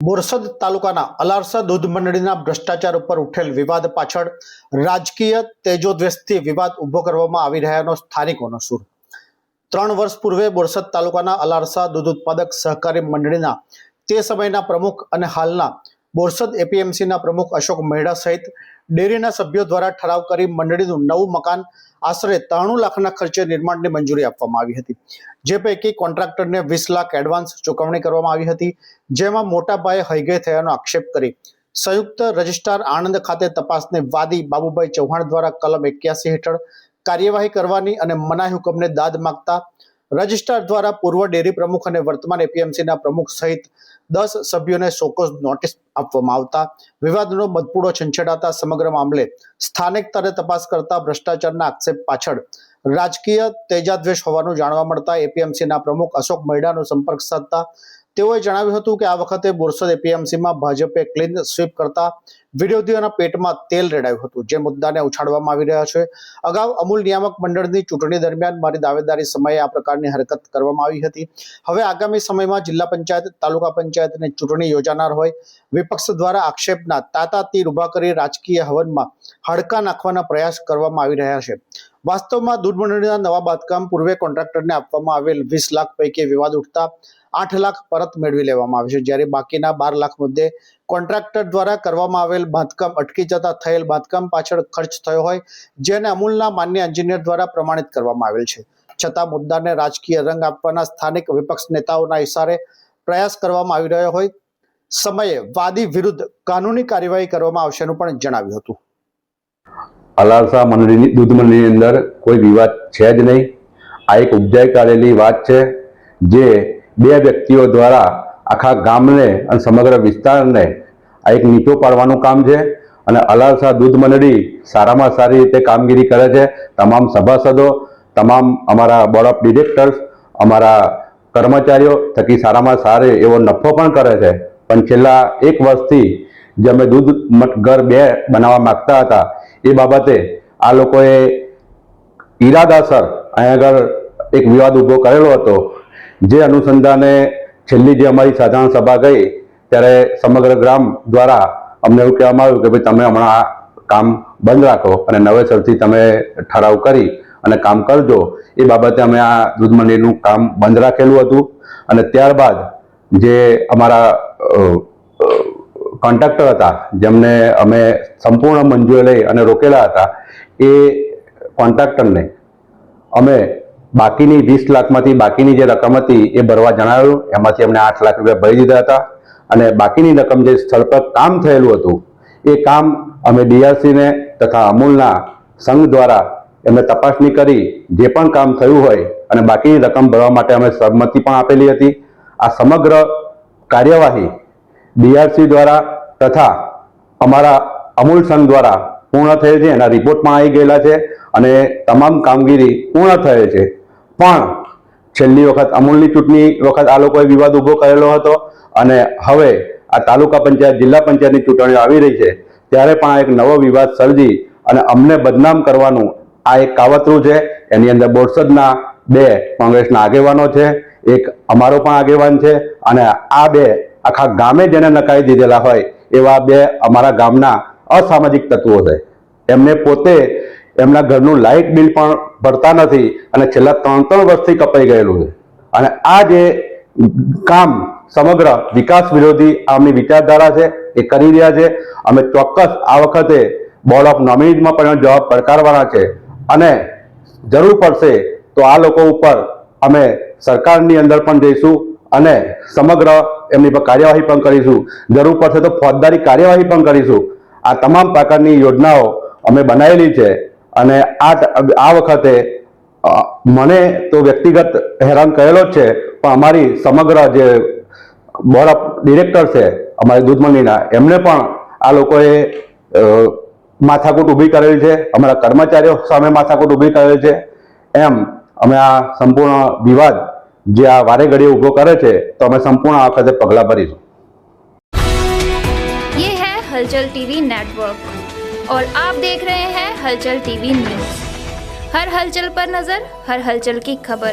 બોરસદ તાલુકાના અલારસા દૂધ મંડળીના ભ્રષ્ટાચાર ઉપર ઉઠેલ વિવાદ પાછળ રાજકીય તેજોદ્વેષથી વિવાદ ઊભો કરવામાં આવી રહ્યાનો સ્થાનિકોનો સૂર। 3 વર્ષ પૂર્વે બોરસદ તાલુકાના અલારસા દૂધ ઉત્પાદક સહકારી મંડળીના તે સમયના પ્રમુખ અને હાલના બોરસદ એપીએમસીના પ્રમુખ અશોક મહેડા સહિત ડેરીના સભ્યો દ્વારા ઠરાવ કરી મંડળીનું નવું મકાન આશરે 93 લાખના ખર્ચે નિર્માણની મંજૂરી આપવામાં આવી હતી, જે પૈકી કોન્ટ્રાક્ટરને 20 લાખ એડવાન્સ ચૂકવણી કરવામાં આવી હતી, જેમાં મોટા પાયે હૈગઈ થયાનો આક્ષેપ કરી સંયુક્ત રજિસ્ટ્રાર આણંદ ખાતે તપાસની વાદી બાબુભાઈ ચૌહાણ દ્વારા કલમ 81 હેઠળ કાર્યવાહી કરવાની અને મનાઈ હુકમને દાદ માંગતા રજિસ્ટ્રાર દ્વારા પૂર્વ ડેરી પ્રમુખ અને વર્તમાન એપીએમસીના પ્રમુખ સહિત 10 સભ્યોને શોકોઝ નોટિસ આપવામાં આવતા વિવાદનો મધપૂડો છંછેડાતા સમગ્ર મામલે સ્થાનિક સ્તરે તપાસ કરતા ભ્રષ્ટાચારના આક્ષેપ પાછળ રાજકીય તેજાદ્વેષ હોવાનું જાણવા મળતા એપીએમસીના પ્રમુખ અશોક મહેડાનો સંપર્ક સાધતા તેઓએ જણાવ્યું હતું કે આ વખતે બોરસદ એપીએમસીમાં ભાજપે ક્લીન સ્વીપ કરતા વિરોધીઓના પેટમાં તેલ રેડાયું હતું, જે મુદ્દાને ઉછાળવામાં આવી રહ્યા છે। અગાઉ અમૂલ નિયામક મંડળની ચૂંટણી દરમિયાન મારી દાવેદારી સમયે આ પ્રકારની હરકત કરવામાં આવી હતી। હવે આગામી સમયમાં જિલ્લા પંચાયત, તાલુકા પંચાયતની ચૂંટણી યોજાનાર હોય વિપક્ષ દ્વારા આક્ષેપના તાતા તીર ઉભા કરી રાજકીય હવનમાં હડકા નાખવાના પ્રયાસ કરવામાં આવી રહ્યા છે। વાસ્તવમાં દૂધ મંડળીના નવા બાંધકામ પૂર્વે કોન્ટ્રાક્ટરને આપવામાં આવેલ 20 લાખ પૈકી વિવાદ ઉઠતા 8 લાખ પરત મેળવી લેવામાં આવે છે, જ્યારે બાકીના 12 લાખ મુદ્દે કોન્ટ્રાક્ટર દ્વારા કરવામાં આવેલ બાંધકામ અટકી જતા થયેલ બાંધકામ પાછળ ખર્ચ થયો હોય, જેને અમૂલના માન્ય એન્જિનિયર દ્વારા પ્રમાણિત કરવામાં આવેલ છે। છતાં મુદ્દાને રાજકીય રંગ આપવાના સ્થાનિક વિપક્ષ નેતાઓના ઇશારે પ્રયાસ કરવામાં આવી રહ્યો હોય સમયે વાદી વિરુદ્ધ કાનૂની કાર્યવાહી કરવામાં આવશેનું પણ જણાવ્યું હતું। અલારસા મંડળીની દૂધ મંડળીની અંદર કોઈ વિવાદ છે જ નહીં। આ એક ઉપજાઈ કાઢેલી વાત છે, જે બે વ્યક્તિઓ દ્વારા આખા ગામને અને સમગ્ર વિસ્તારને આ એક નીચો પાડવાનું કામ છે। અને અલારસા દૂધ મંડળી સારામાં સારી રીતે કામગીરી કરે છે। તમામ સભાસદો, તમામ અમારા બોર્ડ ઓફ ડિરેક્ટર્સ, અમારા કર્મચારીઓ થકી સારામાં સારો એવો નફો પણ કરે છે। પણ છેલ્લા 1 વર્ષથી જે અમે દૂધ ઘર 2 બનાવવા માગતા હતા, એ બાબતે આ લોકોએ ઈરાદાસર અહીંયા આગળ એક વિવાદ ઊભો કરેલો હતો, જે અનુસંધાને છેલ્લી જે અમારી સાધારણ સભા ગઈ ત્યારે સમગ્ર ગ્રામ દ્વારા અમને એવું કહેવામાં આવ્યું કે ભાઈ તમે હમણાં આ કામ બંધ રાખો અને નવેસરથી તમે ઠરાવ કરી અને કામ કરજો। એ બાબતે અમે આ દૂધ મંડળીનું કામ બંધ રાખેલું હતું। અને ત્યારબાદ જે અમારા કોન્ટ્રાક્ટર હતા, જેમને અમે સંપૂર્ણ મંજૂરી લઈ અને રોકેલા હતા, એ કોન્ટ્રાક્ટરને અમે બાકીની 20 લાખમાંથી બાકીની જે રકમ હતી એ ભરવા જણાવ્યું। એમાંથી અમને 8 લાખ રૂપિયા ભરી દીધા હતા અને બાકીની રકમ જે સ્થળ પર કામ થયેલું હતું એ કામ અમે ડીઆરસીને તથા અમૂલના સંઘ દ્વારા એમને તપાસણી કરી જે પણ કામ થયું હોય અને બાકીની રકમ ભરવા માટે અમે સહમતિ પણ આપેલી હતી। આ સમગ્ર કાર્યવાહી ડીઆરસી દ્વારા તથા અમારા અમૂલ સંઘ દ્વારા પૂર્ણ થયેલ છે। એના રિપોર્ટ પણ આવી ગયેલા છે અને તમામ કામગીરી પૂર્ણ થયેલ છે। પણ છેલ્લી વખત અમૂલની ચૂંટણી વખત આ લોકોએ વિવાદ ઊભો કરેલો હતો અને હવે આ તાલુકા પંચાયત, જિલ્લા પંચાયતની ચૂંટણીઓ આવી રહી છે ત્યારે પણ આ એક નવો વિવાદ સર્જી અને અમને બદનામ કરવાનું આ એક કાવતરું છે। એની અંદર બોરસદના 2 કોંગ્રેસના આગેવાનો છે, એક અમારો પણ આગેવાન છે અને આ 2 આખા ગામે જેને નકારી દીધેલા હોય એવા 2 અમારા ગામના અસામાજિક તત્વો છે। એમને પોતે એમના ઘરનું લાઇટ બિલ પણ ભરતા નથી અને છેલ્લા 3 વર્ષથી કપાઈ ગયેલું છે। અને આ જે કામ સમગ્ર વિકાસ વિરોધી આમની વિચારધારા છે એ કરી રહ્યા છે। અમે ચોક્કસ આ વખતે બોર્ડ ઓફ નોમિનીઝમાં પણ જવાબ પડકારવાના છે અને જરૂર પડશે તો આ લોકો ઉપર અમે સરકારની અંદર પણ જઈશું અને સમગ્ર એમની પર કાર્યવાહી પણ કરીશું। જરૂર પડશે તો ફોજદારી કાર્યવાહી પણ કરીશું। આ તમામ પ્રકારની યોજનાઓ અમે બનાવેલી છે અને આ વખતે મને તો વ્યક્તિગત હેરાન કરેલો જ છે, પણ અમારી સમગ્ર જે બોર્ડ ઓફ ડિરેક્ટર છે અમારી દૂધ મંડળીના, એમને પણ આ લોકોએ માથાકૂટ ઊભી કરેલી છે, અમારા કર્મચારીઓ સામે માથાકૂટ ઊભી કરેલી છે। એમ અમે આ સંપૂર્ણ વિવાદ જે આ વારે ઘડીએ ઊભો કરે છે તો અમે સંપૂર્ણ આ વખતે પગલાં ભરીશું। ये है हलचल टीवी नेटवर्क और आप देख रहे हैं हलचल टीवी न्यूज। हर हलचल पर नजर, हर हलचल की खबर।